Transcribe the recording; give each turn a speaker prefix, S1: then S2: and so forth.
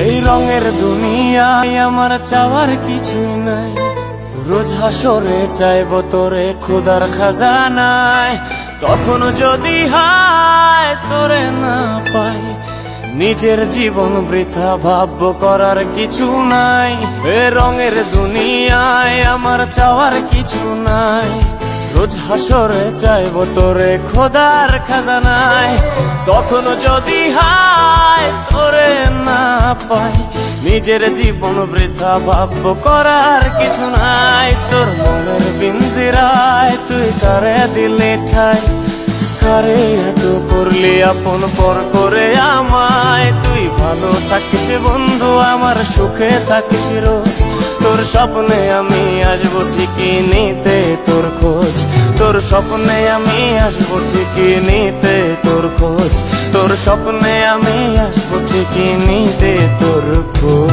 S1: এই রঙের দুনিয়ায় আমার চাওয়ার কিছুই নাই, রোজ হাসরে চাইবো তোরে খোদার খাজানায়। তখন যদি হায় তোরে না পাই, নিজের জীবন বৃথা ভাববো করার কিছু নাই। এ রঙের দুনিয়ায় আমার চাওয়ার কিছু নাই, রোজ হাসরে চাইবো তোরে খোদার খাজানায়। তখন যদি হায় তোরে না পাই, নিজের জীবন বৃথা ভাববো করার কিছু নাই। তোর মনের পিঞ্জিরায় তুই কারে দিলে ঠাই, কারে এত করলি আপন পর করে আমায়। তুই ভালো থাকিস বন্ধু, আমার সুখে থাকিস রোজ। তোর স্বপ্নে আমি আসবো ঠিকই নিতে তোর খোঁজ, তোর স্বপ্নে আমি আসবো ঠিকই নিতে তোর খোঁজ, তোর স্বপ্নে আমি আসবো ঠিকই নিতে তোর খোঁজ।